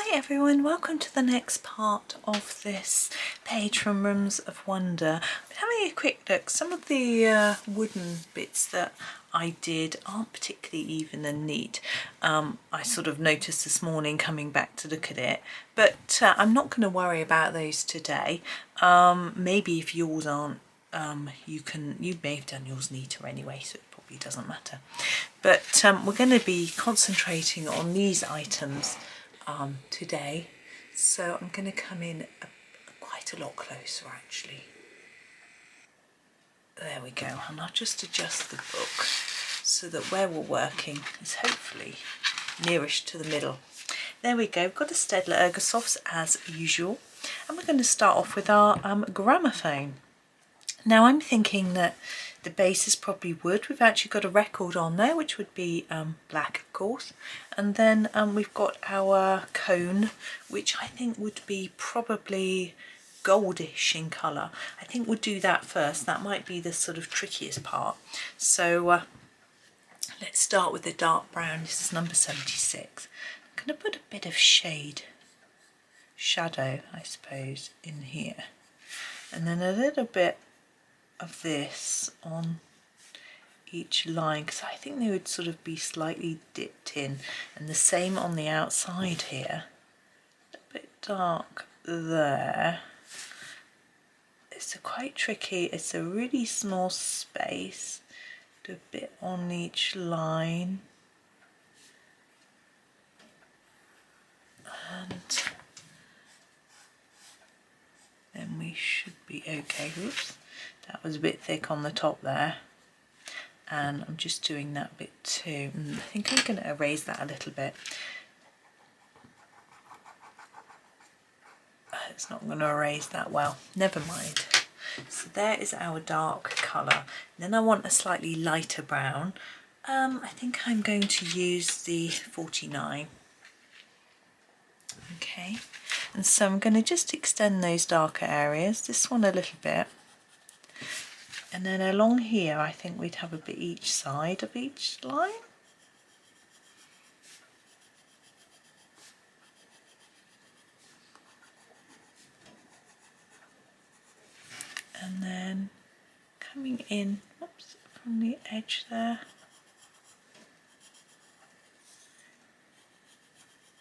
Hi everyone, welcome to the next part of this page from Rooms of Wonder. I'm having a quick look. Some of the wooden bits that I did aren't particularly even and neat. I sort of noticed this morning coming back to look at it, but I'm not going to worry about those today. Maybe if yours aren't, you may have done yours neater anyway, so it probably doesn't matter. But we're going to be concentrating on these items today, so I'm going to come in quite a lot closer actually. There we go, and I'll just adjust the book so that where we're working is hopefully nearest to the middle. There we go, we've got a Staedtler Ergosoft as usual, and we're going to start off with our gramophone. Now I'm thinking that the base is probably wood. We've actually got a record on there, which would be black, of course. And then we've got our cone, which I think would be probably goldish in colour. I think we'll do that first. That might be the sort of trickiest part. So let's start with the dark brown. This is number 76. I'm going to put a bit of shadow, I suppose, in here. And then a little bit of this on each line, because I think they would sort of be slightly dipped in, and the same on the outside here. A bit dark there. It's quite tricky. It's a really small space. Do a bit on each line, and then we should be okay. Oops. That was a bit thick on the top there, and I'm just doing that bit too. I think I'm going to erase that a little bit. It's not going to erase that well, never mind. So there is our dark colour. Then I want a slightly lighter brown. I think I'm going to use the 49. Okay, and so I'm going to just extend those darker areas, this one a little bit. And then along here, I think we'd have a bit each side of each line. And then coming in, oops, from the edge there,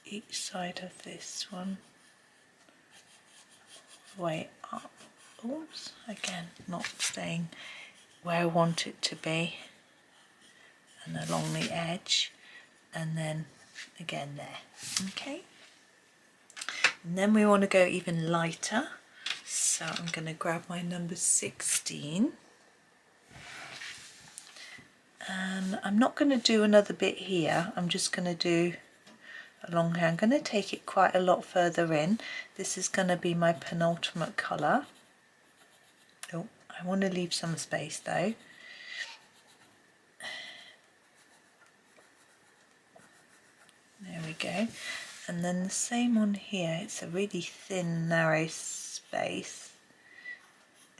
each side of this one, way up. Oops, again, not staying where I want it to be, and along the edge, and then again there. Okay, and then we want to go even lighter, so I'm going to grab my number 16, and I'm not going to do another bit here. I'm just going to do along here. I'm going to take it quite a lot further in. This is going to be my penultimate colour. Oh, I want to leave some space though. There we go. And then the same on here. It's a really thin, narrow space.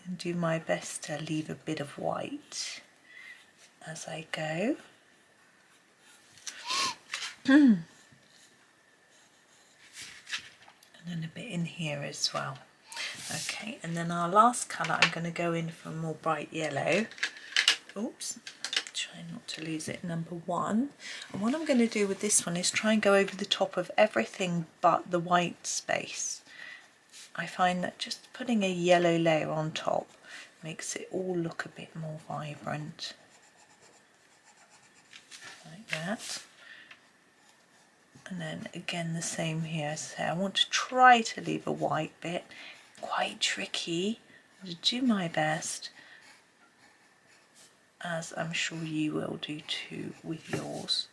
And do my best to leave a bit of white as I go. And then a bit in here as well. Okay, and then our last colour, I'm going to go in for more bright yellow. Oops, try not to lose it, number 1. And what I'm going to do with this one is try and go over the top of everything but the white space. I find that just putting a yellow layer on top makes it all look a bit more vibrant. Like that. And then again the same here. So I want to try to leave a white bit. Quite tricky. I'll do my best, as I'm sure you will do too with yours.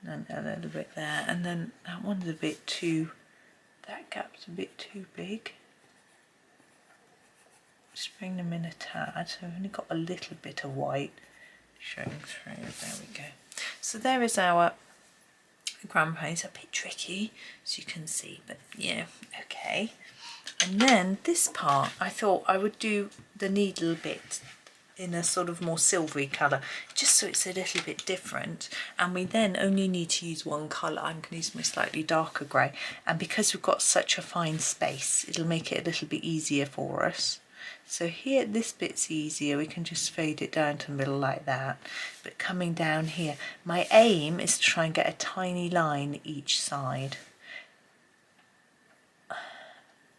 And then a little bit there, and then that one's a bit too, that gap's a bit too big. Just bring them in a tad. So I've only got a little bit of white showing through. There we go. So there is our gramophone. It's a bit tricky, as you can see, but yeah, okay. And then this part, I thought I would do the needle bit in a sort of more silvery colour, just so it's a little bit different. And we then only need to use one colour. I'm going to use my slightly darker grey, and because we've got such a fine space, it'll make it a little bit easier for us. So here, this bit's easier, we can just fade it down to the middle like that. But coming down here, my aim is to try and get a tiny line each side.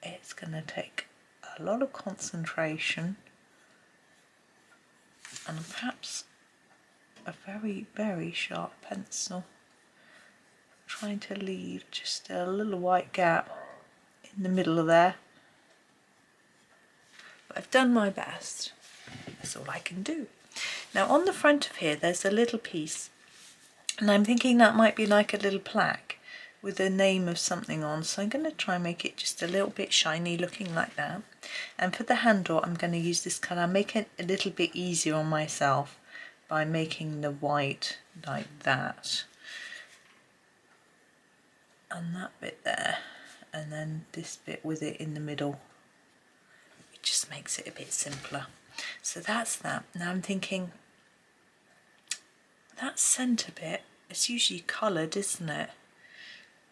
It's going to take a lot of concentration and perhaps a very, very sharp pencil. Trying to leave just a little white gap in the middle of there. But I've done my best. That's all I can do. Now on the front of here there's a little piece, and I'm thinking that might be like a little plaque with the name of something on, so I'm going to try and make it just a little bit shiny looking like that. And for the handle I'm going to use this colour. I'm making it a little bit easier on myself by making the white like that, and that bit there, and then this bit with it in the middle. It just makes it a bit simpler. So that's that. Now I'm thinking that centre bit, it's usually coloured, isn't it?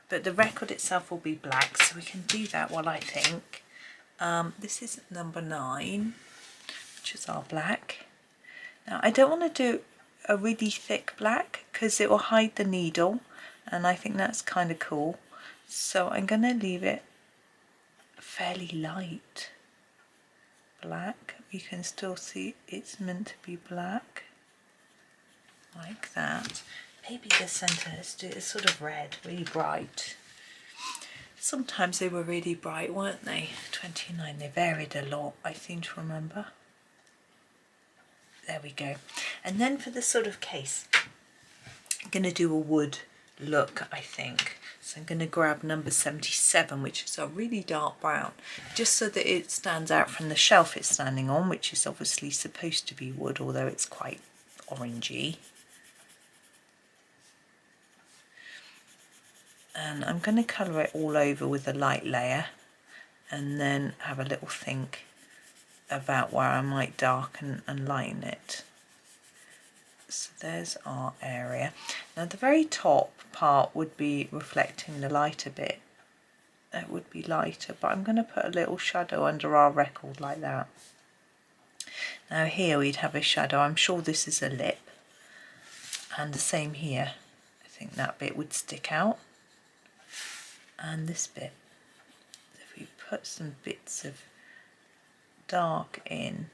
But the record itself will be black, so we can do that while I think. This is number 9, which is our black. Now I don't want to do a really thick black because it will hide the needle, and I think that's kind of cool. So I'm going to leave it fairly light black. You can still see it's meant to be black, like that. Maybe the centre, let's do it sort of red, really bright. Sometimes they were really bright, weren't they? 29, they varied a lot, I seem to remember. There we go. And then for the sort of case, I'm going to do a wood look, I think. So I'm going to grab number 77, which is a really dark brown, just so that it stands out from the shelf it's standing on, which is obviously supposed to be wood, although it's quite orangey. And I'm going to colour it all over with a light layer, and then have a little think about where I might darken and lighten it. So there's our area. Now the very top part would be reflecting the lighter bit. It would be lighter, but I'm going to put a little shadow under our record like that. Now here we'd have a shadow. I'm sure this is a lip, and the same here. I think that bit would stick out, and this bit. If we put some bits of dark in,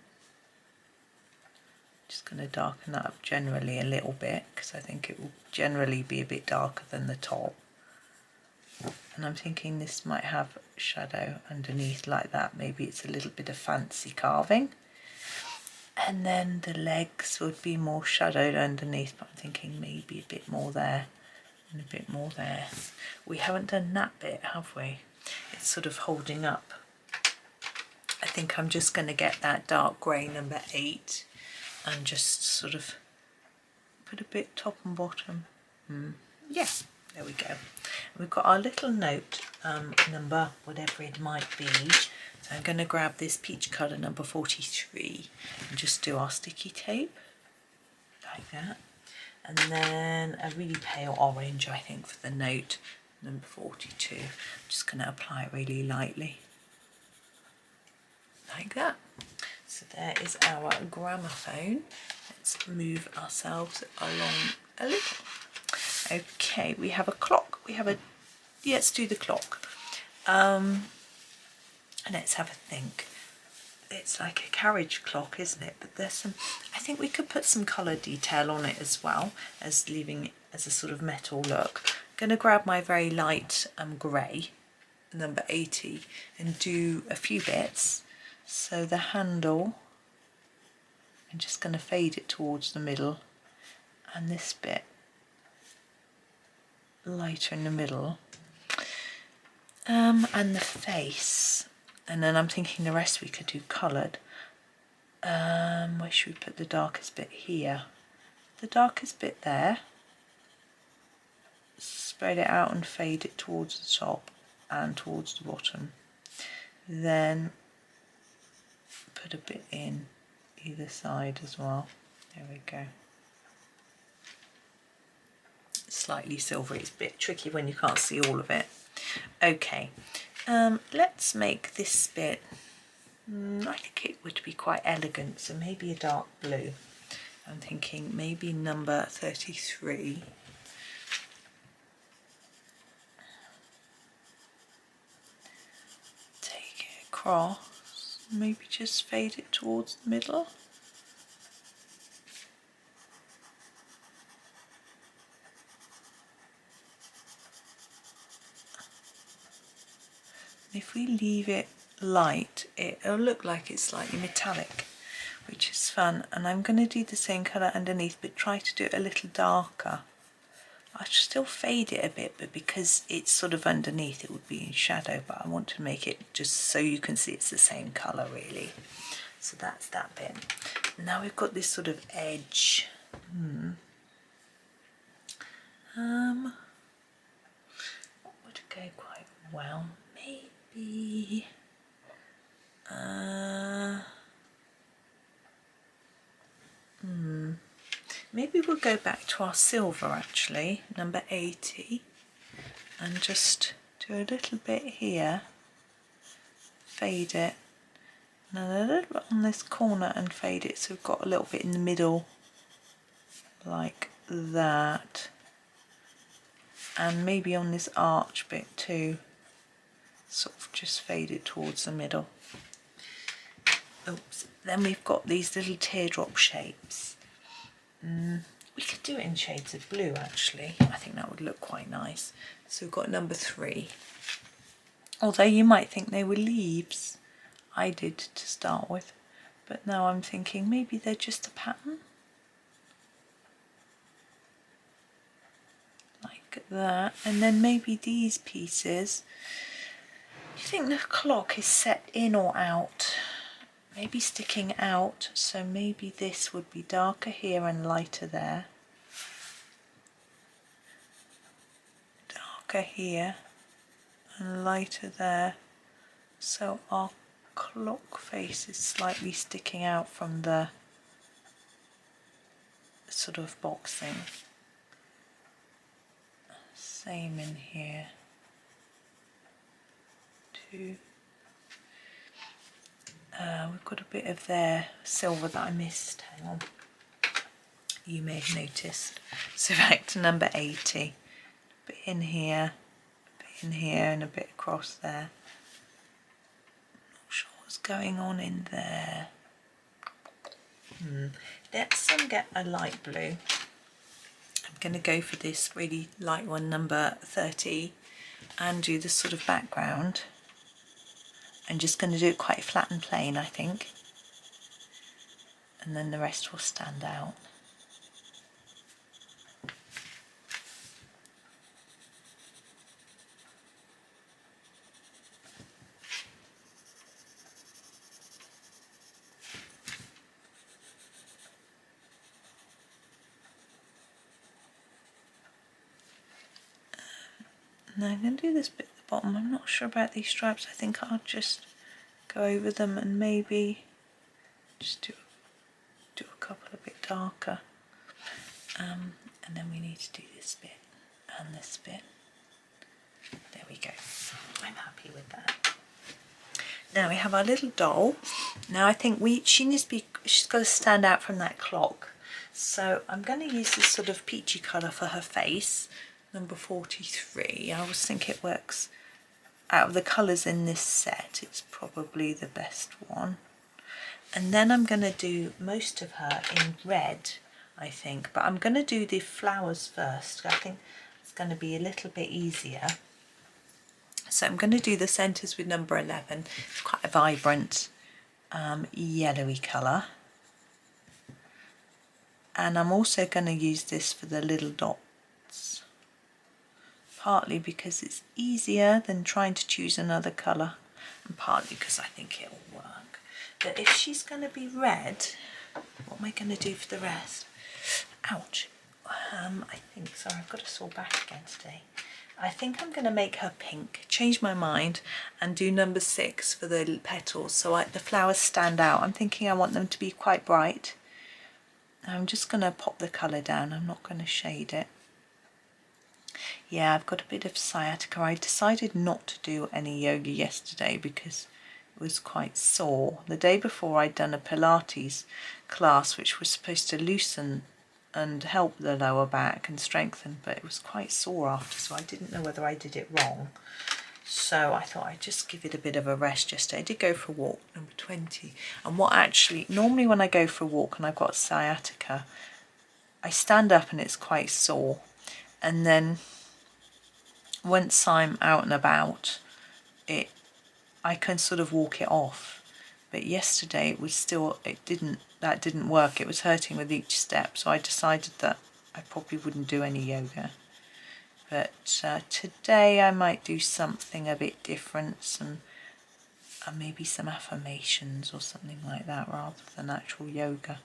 just going to darken that up generally a little bit, because I think it will generally be a bit darker than the top. And I'm thinking this might have shadow underneath like that. Maybe it's a little bit of fancy carving. And then the legs would be more shadowed underneath, but I'm thinking maybe a bit more there and a bit more there. We haven't done that bit, have we? It's sort of holding up. I think I'm just going to get that dark grey number 8 and just sort of put a bit top and bottom. Yeah, there we go. We've got our little note number, whatever it might be. So I'm going to grab this peach colour number 43 and just do our sticky tape like that. And then a really pale orange, I think, for the note number 42. I'm just going to apply it really lightly like that. So there is our gramophone. Let's move ourselves along a little. Okay, we have a clock. Let's do the clock. Let's have a think. It's like a carriage clock, isn't it? But there's some, I think we could put some colour detail on it as well as leaving it as a sort of metal look. I'm going to grab my very light grey, number 80, and do a few bits. So the handle, I'm just going to fade it towards the middle, and this bit lighter in the middle, and the face. And then I'm thinking the rest we could do coloured. Where should we put the darkest bit? Here. The darkest bit there. Spread it out and fade it towards the top and towards the bottom. Then put a bit in either side as well. There we go. Slightly silvery, it's a bit tricky when you can't see all of it. Okay, let's make this bit, I think it would be quite elegant, so maybe a dark blue. I'm thinking maybe number 33. Take it across, maybe just fade it towards the middle. If we leave it light, it'll look like it's slightly metallic, which is fun. And I'm going to do the same colour underneath, but try to do it a little darker. I should still fade it a bit, but because it's sort of underneath, it would be in shadow, but I want to make it just so you can see it's the same colour really. So that's that bit. Now we've got this sort of edge. What would go quite well? Maybe maybe we'll go back to our silver actually, number 80, and just do a little bit here, fade it, and then a little bit on this corner and fade it, so we've got a little bit in the middle like that, and maybe on this arch bit too, sort of just fade it towards the middle. Oops. Then we've got these little teardrop shapes. We could do it in shades of blue actually. I think that would look quite nice. So we've got number 3. Although you might think they were leaves. I did to start with. But now I'm thinking maybe they're just a pattern. Like that. And then maybe these pieces. Do you think the clock is set in or out? Maybe sticking out, so maybe this would be darker here and lighter there. Darker here and lighter there. So our clock face is slightly sticking out from the sort of box thing. Same in here. 2. We've got a bit of their silver that I missed. Hang on. You may have noticed. So back to number 80. A bit in here, a bit in here, and a bit across there. Not sure what's going on in there. Let's get a light blue. I'm going to go for this really light one, number 30, and do this sort of background. I'm just going to do it quite flat and plain, I think, and then the rest will stand out. Now I'm going to do this bit at the bottom. I'm not sure about these stripes. I think I'll just go over them and maybe just do a couple a bit darker. And then we need to do this bit and this bit. There we go. I'm happy with that. Now we have our little doll. Now I think she's got to stand out from that clock. So I'm going to use this sort of peachy colour for her face. Number 43. I always think it works. Out of the colours in this set, it's probably the best one. And then I'm going to do most of her in red, I think. But I'm going to do the flowers first. I think it's going to be a little bit easier. So I'm going to do the centres with number 11. It's quite a vibrant yellowy colour. And I'm also going to use this for the little dots. Partly because it's easier than trying to choose another colour, and partly because I think it'll work. But if she's going to be red, what am I going to do for the rest? Ouch. I think, sorry, I've got a sore back again today. I think I'm going to make her pink, change my mind and do number 6 for the petals so the flowers stand out. I'm thinking I want them to be quite bright. I'm just going to pop the colour down, I'm not going to shade it. Yeah, I've got a bit of sciatica. I decided not to do any yoga yesterday because it was quite sore. The day before I'd done a Pilates class which was supposed to loosen and help the lower back and strengthen, but it was quite sore after, so I didn't know whether I did it wrong. So I thought I'd just give it a bit of a rest yesterday. I did go for a walk, number 20. And what actually, normally when I go for a walk and I've got sciatica, I stand up and it's quite sore. And then once I'm out and about, I can sort of walk it off. But yesterday it was still, that didn't work. It was hurting with each step. So I decided that I probably wouldn't do any yoga. But today I might do something a bit different, maybe some affirmations or something like that rather than actual yoga,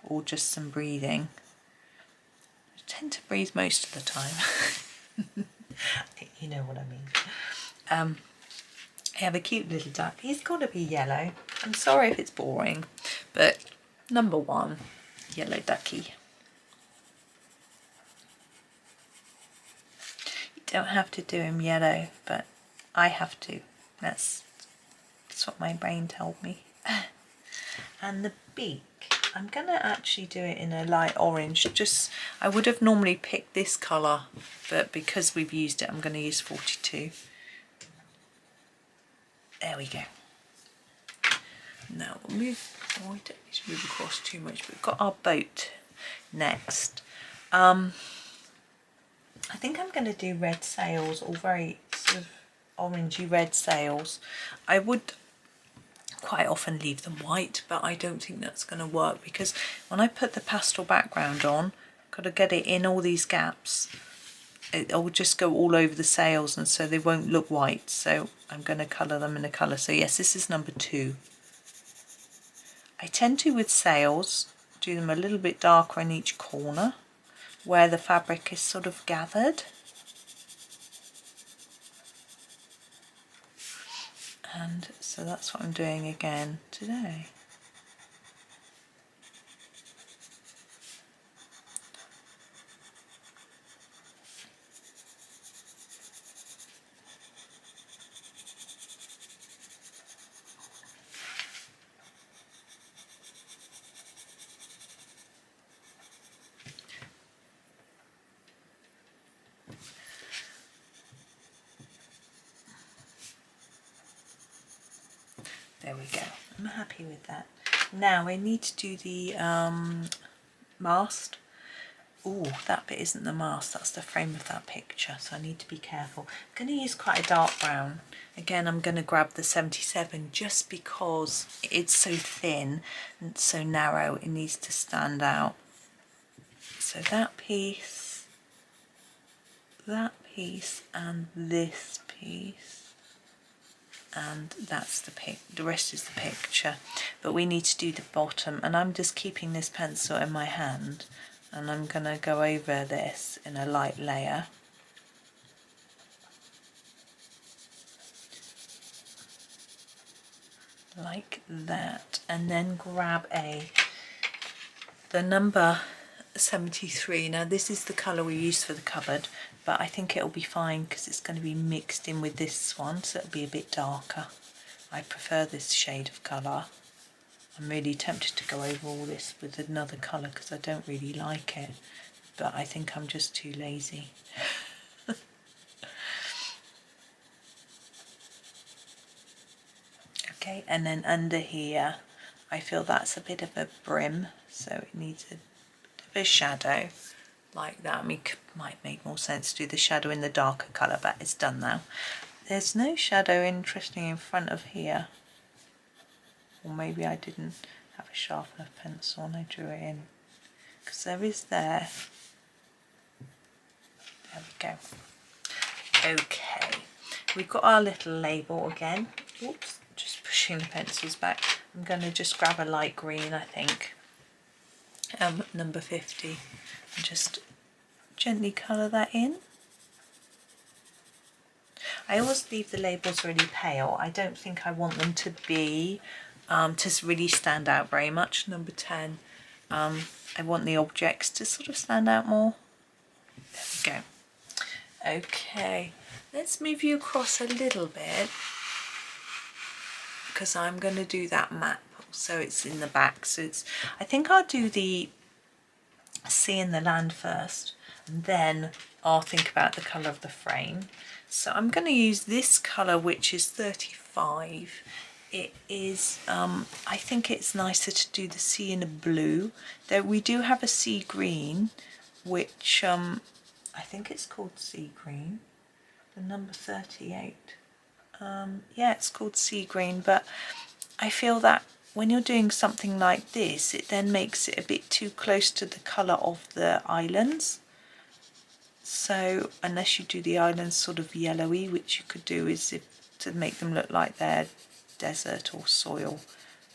or just some breathing. I tend to breathe most of the time. You know what I mean. I have a cute little duck. He's got to be yellow. I'm sorry if it's boring, but number 1, yellow ducky. You don't have to do him yellow, but I have to. That's what my brain told me. And the beak, I'm going to actually do it in a light orange. I would have normally picked this colour, but because we've used it, I'm going to use 42. There we go. Now we'll move. Oh, I don't need to move across too much. We've got our boat next. I think I'm going to do red sails, or very sort of orangey red sails. I would quite often leave them white, but I don't think that's going to work because when I put the pastel background on, I've got to get it in all these gaps. It'll just go all over the sails, and so they won't look white. So I'm going to colour them in a colour. So yes, this is number 2. I tend to, with sails, do them a little bit darker in each corner where the fabric is sort of gathered. And so that's what I'm doing again today. There we go. I'm happy with that. Now I need to do the mast. Oh, that bit isn't the mast, that's the frame of that picture, so I need to be careful. I'm going to use quite a dark brown. Again, I'm going to grab the 77 just because it's so thin and so narrow, it needs to stand out. So that piece, and this piece. And that's the rest is the picture, but we need to do the bottom, and I'm just keeping this pencil in my hand and I'm going to go over this in a light layer. Like that, and then grab the number 73. Now this is the colour we used for the cupboard, but I think it'll be fine because it's going to be mixed in with this one, so it'll be a bit darker. I prefer this shade of colour. I'm really tempted to go over all this with another colour because I don't really like it, but I think I'm just too lazy. Okay, and then under here I feel that's a bit of a brim, so it needs a bit of a shadow like that. I mean, it might make more sense to do the shadow in the darker colour, but it's done now. There's no shadow interesting in front of here, or maybe I didn't have a sharp enough pencil and I drew it in, because there is there. There we go. Okay, we've got our little label again. Oops, just pushing the pencils back. I'm going to just grab a light green, I think, number 50, and just gently colour that in. I always leave the labels really pale. I don't think I want them to be, to really stand out very much. Number 10, I want the objects to sort of stand out more. There we go. Okay, let's move you across a little bit, because I'm going to do that map, so it's in the back. So it's, I think I'll do the sea and the land first, and then I'll think about the colour of the frame. So I'm going to use this colour, which is 35. It is, I think it's nicer to do the sea in a blue. There we do have a sea green, which I think it's called sea green, the number 38. Yeah, it's called sea green, but I feel that when you're doing something like this, it then makes it a bit too close to the colour of the islands. So unless you do the islands sort of yellowy, which you could do is to make them look like they're desert or soil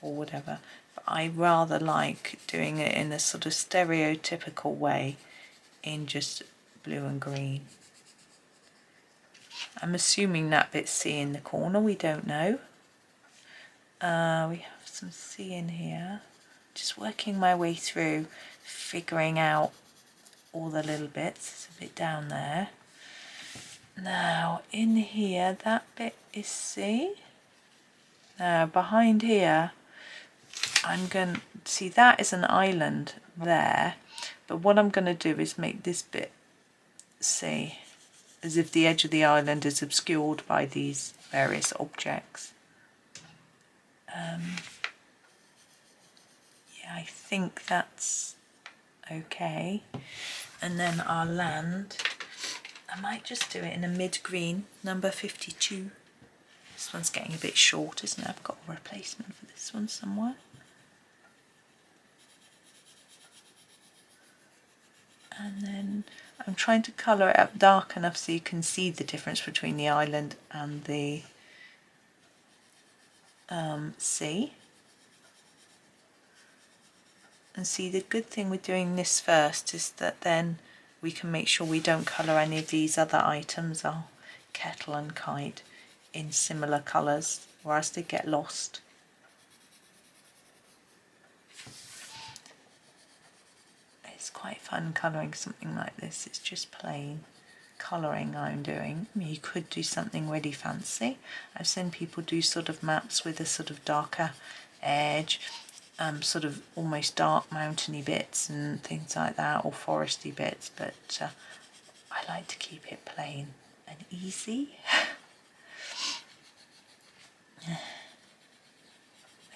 or whatever. But I rather like doing it in a sort of stereotypical way in just blue and green. I'm assuming that bit's sea in the corner, we don't know. We have some sea in here. Just working my way through, figuring out all the little bits. There's a bit down there. Now in here, that bit is sea. Now behind here, I'm going to see that is an island there. But what I'm going to do is make this bit sea, as if the edge of the island is obscured by these various objects. Yeah, I think that's okay. And then our land, I might just do it in a mid-green, number 52. This one's getting a bit short, isn't it? I've got a replacement for this one somewhere. And then I'm trying to colour it up dark enough so you can see the difference between the island and the sea. And see, the good thing with doing this first is that then we can make sure we don't colour any of these other items, our kettle and kite, in similar colours, or else they get lost. It's quite fun colouring something like this. It's just plain colouring I'm doing. I mean, you could do something really fancy. I've seen people do sort of maps with a sort of darker edge, sort of almost dark mountainy bits and things like that, or foresty bits, but I like to keep it plain and easy. I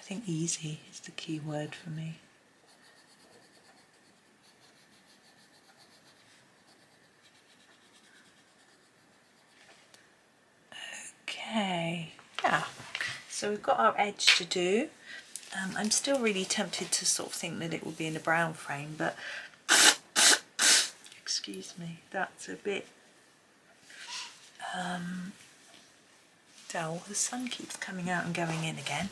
think easy is the key word for me. Okay, yeah, so we've got our edge to do. I'm still really tempted to sort of think that it will be in a brown frame, but excuse me, that's a bit dull. The sun keeps coming out and going in again.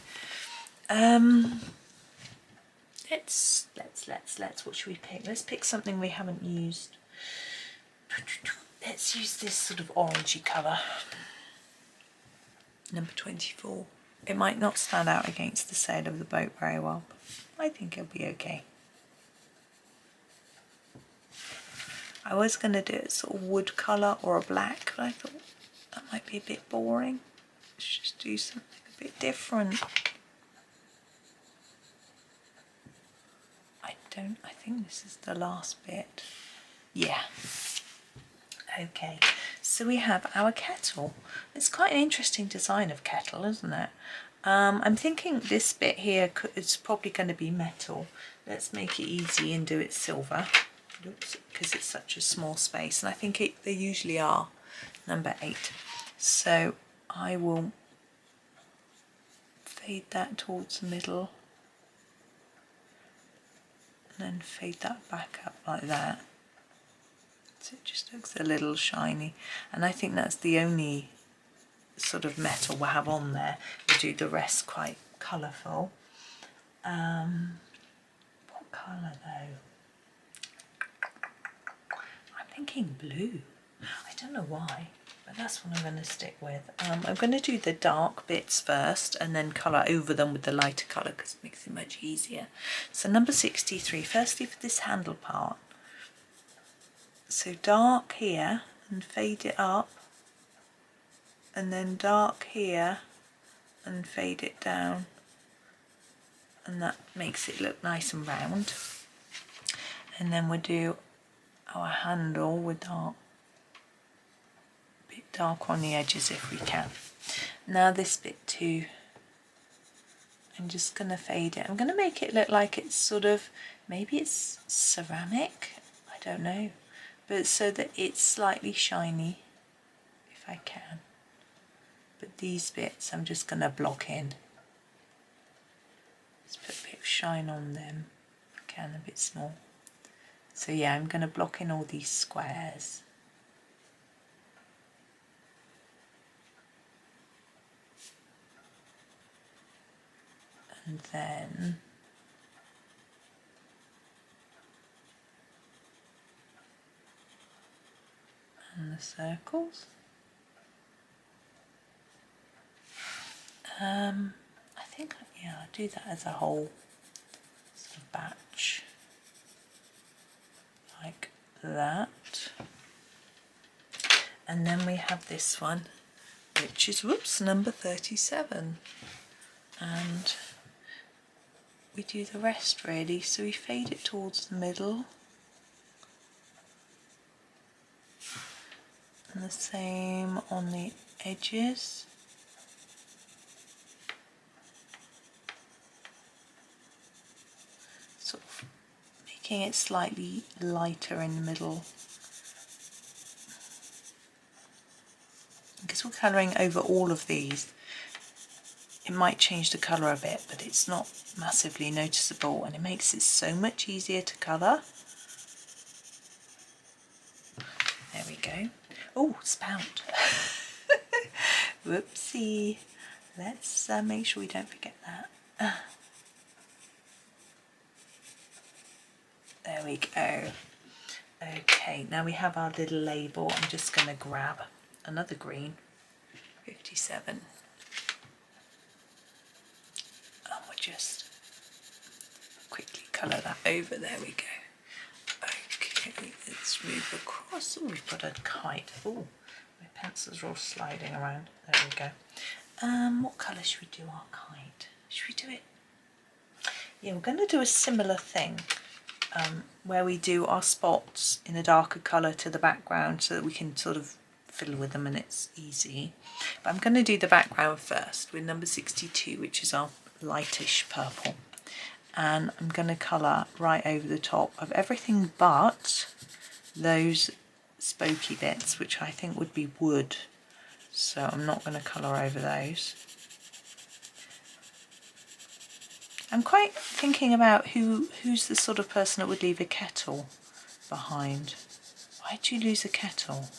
Let's what should we pick? Let's pick something we haven't used. Let's use this sort of orangey colour, number 24. It might not stand out against the sail of the boat very well, but I think it'll be okay. I was going to do it sort of wood colour or a black, but I thought that might be a bit boring. Let's just do something a bit different. I think this is the last bit. Yeah. Okay, so we have our kettle. It's quite an interesting design of kettle, isn't it? I'm thinking this bit here is probably going to be metal. Let's make it easy and do it silver. Oops, because it's such a small space, and I think they usually are, number 8. So I will fade that towards the middle and then fade that back up like that. So it just looks a little shiny, and I think that's the only sort of metal we'll have on there. We'll do the rest quite colourful. What colour though? I'm thinking blue. I don't know why. but that's what I'm going to stick with. I'm going to do the dark bits first and then colour over them with the lighter colour because it makes it much easier. So number 63, firstly for this handle part, so dark here and fade it up, and then dark here and fade it down, and that makes it look nice and round. And then we'll do our handle with dark, a bit dark on the edges if we can. Now this bit too, I'm just going to fade it. I'm going to make it look like it's sort of, maybe it's ceramic, I don't know, but so that it's slightly shiny if I can. But these bits I'm just going to block in. Just put a bit of shine on them if I can, a bit small. So yeah, I'm going to block in all these squares. And then and the circles. I think, yeah, I'll do that as a whole sort of batch, like that. And then we have this one, which is, whoops, number 37. And we do the rest really, so we fade it towards the middle. And the same on the edges. Sort of making it slightly lighter in the middle. Because we're colouring over all of these, it might change the colour a bit, but it's not massively noticeable, and it makes it so much easier to colour. There we go. Oh, spout. Whoopsie. Let's make sure we don't forget that. There we go. Okay, now we have our little label. I'm just going to grab another green, 57. And we'll just quickly colour that over. There we go. Okay, let's move across. Oh, we've got a kite. Oh, my pencils are all sliding around. There we go. What colour should we do our kite? Should we do it? Yeah, we're going to do a similar thing. Where we do our spots in a darker colour to the background so that we can sort of fiddle with them and it's easy. But I'm going to do the background first with number 62, which is our lightish purple. And I'm going to colour right over the top of everything but those spokey bits, which I think would be wood. So I'm not going to colour over those. I'm quite thinking about who's the sort of person that would leave a kettle behind. Why'd you lose a kettle?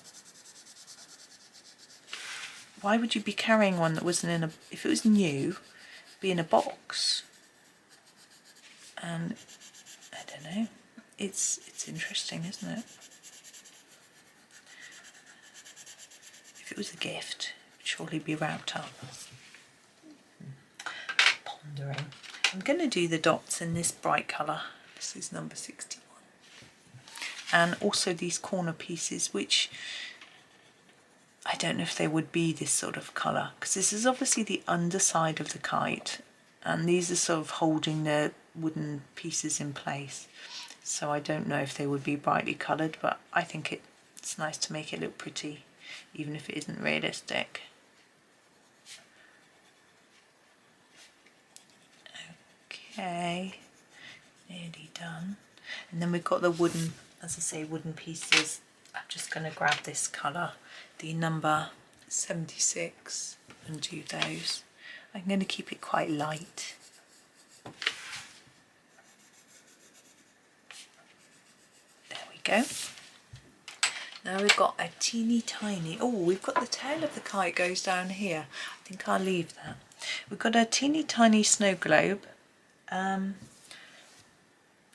Why would you be carrying one that wasn't in a, if it was new, be in a box? And I don't know, it's interesting, isn't it? If it was a gift, it would surely be wrapped up. Pondering. I'm going to do the dots in this bright colour. This is number 61. And also these corner pieces, which I don't know if they would be this sort of colour, because this is obviously the underside of the kite, and these are sort of holding the wooden pieces in place. So I don't know if they would be brightly coloured, but I think it's nice to make it look pretty, even if it isn't realistic. Okay, nearly done. And then we've got the wooden, as I say, wooden pieces. I'm just going to grab this colour, the number 76, and do those. I'm going to keep it quite light. There we go. Now we've got a teeny tiny, oh, we've got the tail of the kite goes down here. I think I'll leave that. We've got a teeny tiny snow globe. I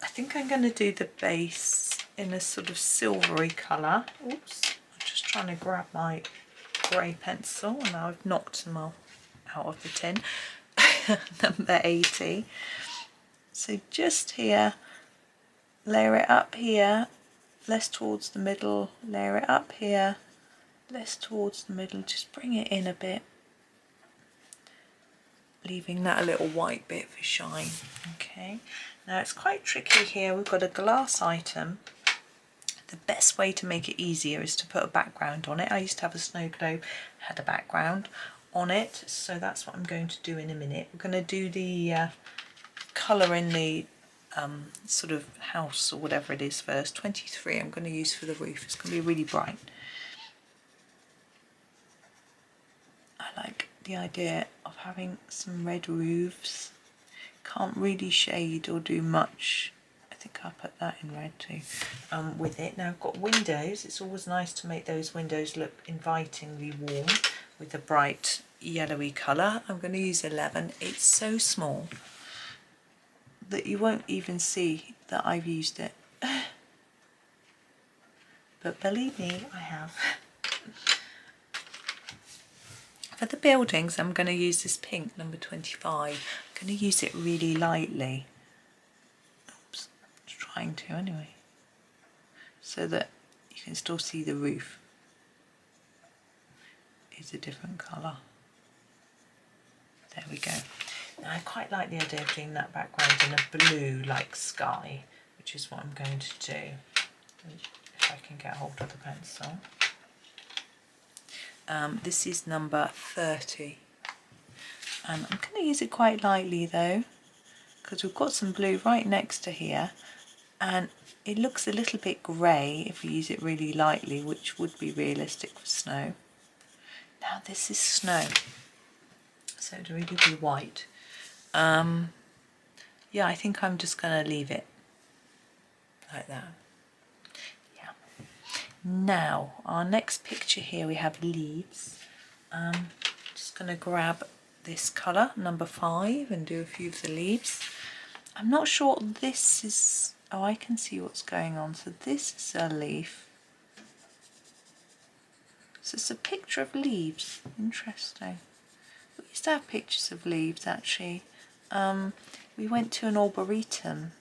think I'm going to do the base in a sort of silvery colour. Oops, I'm just trying to grab my grey pencil, and now I've knocked them all out of the tin. Number 80. So just here, layer it up here, less towards the middle, layer it up here, less towards the middle, just bring it in a bit, leaving that a little white bit for shine. Okay, now it's quite tricky here. We've got a glass item. The best way to make it easier is to put a background on it. I used to have a snow globe, had a background on it, so that's what I'm going to do in a minute. We're going to do the colour in the sort of house or whatever it is first. 23 I'm going to use for the roof. It's going to be really bright. I like the idea of having some red roofs. Can't really shade or do much. I think I'll put that in red too with it. Now I've got windows. It's always nice to make those windows look invitingly warm with a bright yellowy colour. I'm going to use 11. It's so small that you won't even see that I've used it. But believe me, I have. For the buildings, I'm going to use this pink, number 25. I'm going to use it really lightly. Oops, trying to anyway. So that you can still see the roof. It's a different colour. There we go. Now I quite like the idea of doing that background in a blue like sky, which is what I'm going to do. If I can get hold of the pencil. This is number 30. And I'm going to use it quite lightly though, because we've got some blue right next to here, and it looks a little bit grey if we use it really lightly, which would be realistic for snow. Now this is snow, so it'd really be white. Yeah, I think I'm just going to leave it like that. Yeah. Now, our next picture here, we have leaves. Just going to grab this colour, number 5, and do a few of the leaves. I'm not sure this is... Oh, I can see what's going on. So this is a leaf. So it's a picture of leaves. Interesting. We used to have pictures of leaves, actually. We went to an arboretum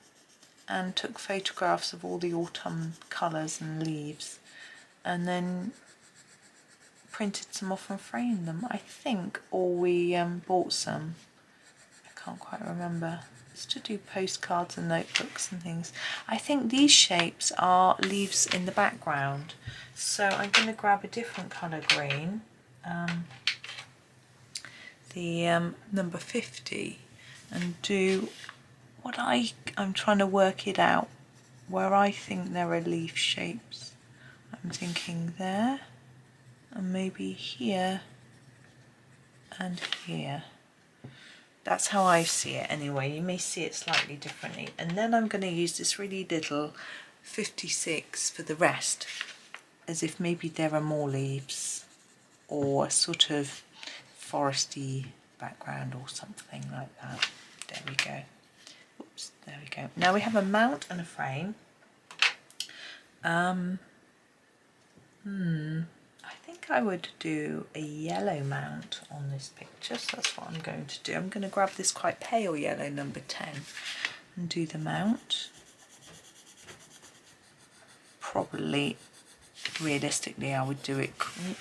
and took photographs of all the autumn colours and leaves, and then printed some off and framed them, I think, or we bought some. I can't quite remember. It's to do postcards and notebooks and things. I think these shapes are leaves in the background, so I'm going to grab a different colour green, the number 50, and do what I'm trying to work it out where I think there are leaf shapes. I'm thinking there, and maybe here and here. That's how I see it anyway. You may see it slightly differently. And then I'm going to use this really little 56 for the rest, as if maybe there are more leaves or a sort of foresty background or something like that. There we go. Oops, there we go. Now we have a mount and a frame. I think I would do a yellow mount on this picture, so that's what I'm going to do. I'm going to grab this quite pale yellow, number 10, and do the mount. Probably, realistically, I would do it,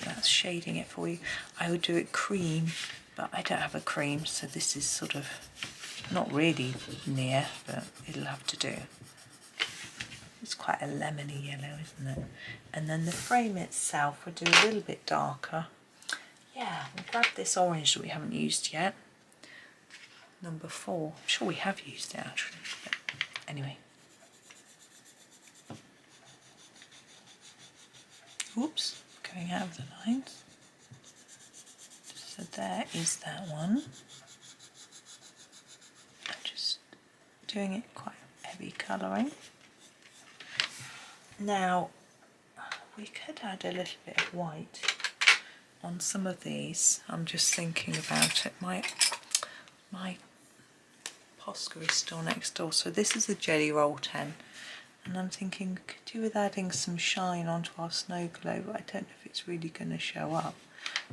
that's shading it for you, I would do it cream, but I don't have a cream, so this is sort of not really near, but it'll have to do. It's quite a lemony yellow, isn't it? And then the frame itself we'll do a little bit darker. Yeah, we'll grab this orange that we haven't used yet. Number 4. I'm sure we have used it actually, but anyway. Oops, going out of the lines. So there is that one. I'm just doing it quite heavy colouring. Now, we could add a little bit of white on some of these. I'm just thinking about it. My Posca is still next door. So this is the Jelly Roll 10. And I'm thinking, could do with adding some shine onto our snow globe. I don't know if it's really going to show up.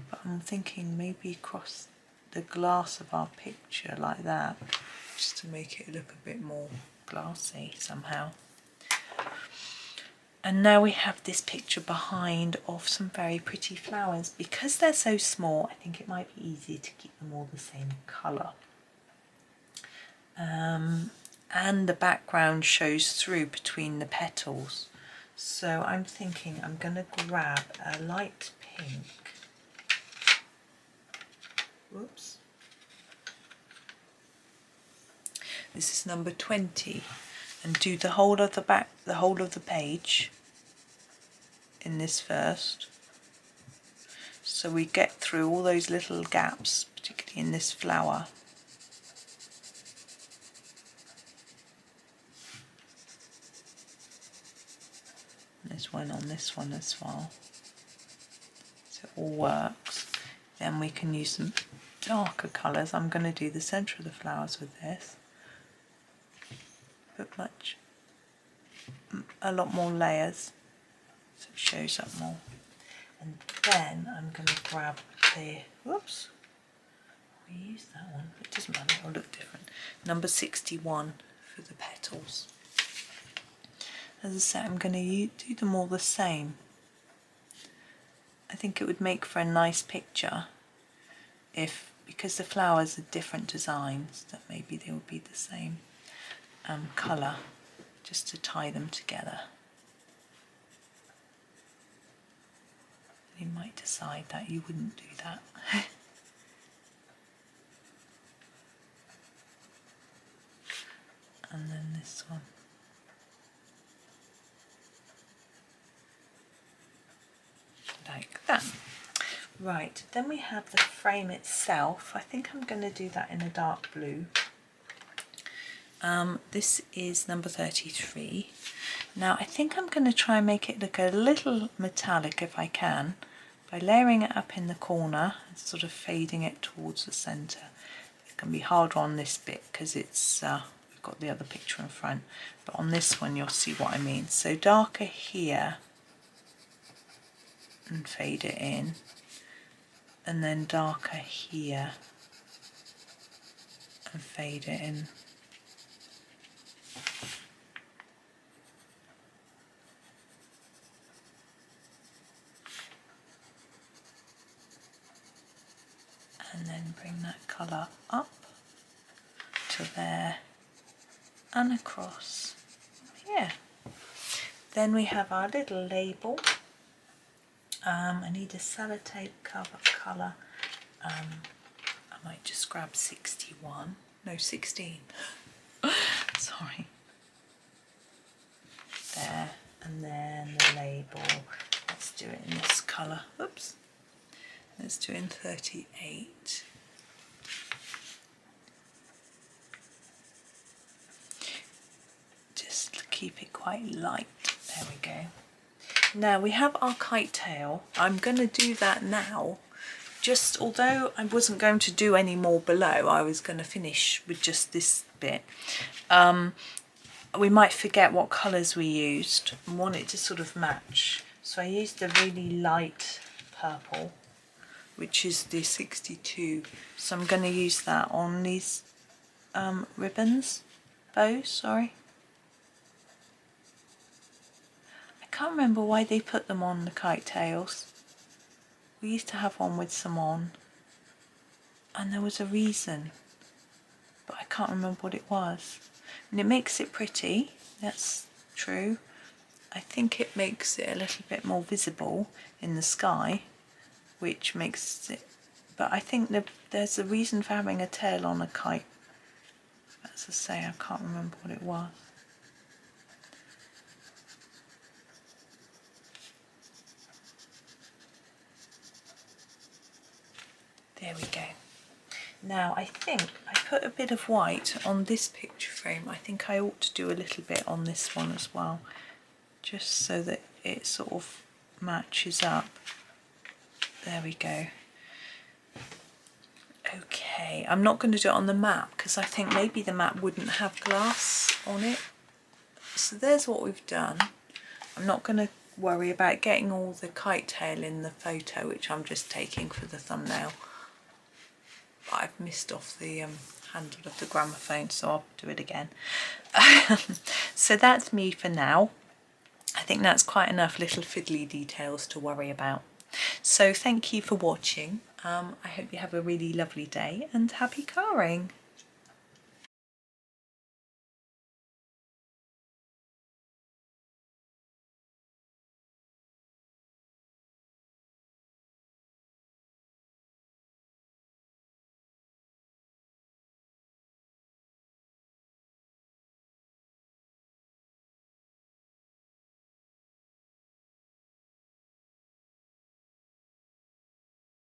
but I'm thinking maybe across the glass of our picture like that, just to make it look a bit more glassy somehow. And now we have this picture behind of some very pretty flowers. Because they're so small, I think it might be easier to keep them all the same colour. And the background shows through between the petals. So I'm thinking I'm going to grab a light pink. Whoops. This is number 20. And do the whole of the page in this first, so we get through all those little gaps, particularly in this flower. And there's one on this one as well, so it all works. Then we can use some darker colours. I'm going to do the centre of the flowers with this. Put a lot more layers, so it shows up more. And then I'm going to grab the, whoops, we used that one, but it doesn't matter, it'll look different. Number 61 for the petals. As I said, I'm going to do them all the same. I think it would make for a nice picture if, because the flowers are different designs, that maybe they would be the same colour, just to tie them together. You might decide that you wouldn't do that. And then this one. Like that. Right, then we have the frame itself. I think I'm going to do that in a dark blue. This is number 33. Now I think I'm going to try and make it look a little metallic if I can, by layering it up in the corner and sort of fading it towards the centre. It can be harder on this bit because it's we've got the other picture in front, but on this one you'll see what I mean. So darker here and fade it in, and then darker here and fade it in. And then bring that colour up to there and across here. Then we have our little label. I need a sellotape cover colour. I might just grab 61. No, 16. Sorry. There, and then the label. Let's do it in this colour. Oops. Let's do it in 38. Just keep it quite light. There we go. Now we have our kite tail. I'm going to do that now. Just, although I wasn't going to do any more below, I was going to finish with just this bit. We might forget what colours we used and want it to sort of match. So I used a really light purple, which is the 62. So I'm going to use that on these bows, sorry. I can't remember why they put them on the kite tails. We used to have one with some on, and there was a reason, but I can't remember what it was. And it makes it pretty, that's true. I think it makes it a little bit more visible in the sky, which makes it, but I think there's a reason for having a tail on a kite. As I say, I can't remember what it was. There we go. Now I think I put a bit of white on this picture frame. I think I ought to do a little bit on this one as well, just so that it sort of matches up. There we go. Okay, I'm not going to do it on the map because I think maybe the map wouldn't have glass on it. So there's what we've done. I'm not going to worry about getting all the kite tail in the photo, which I'm just taking for the thumbnail. But I've missed off the handle of the gramophone, so I'll do it again. So that's me for now. I think that's quite enough little fiddly details to worry about. So thank you for watching. I hope you have a really lovely day and happy carring.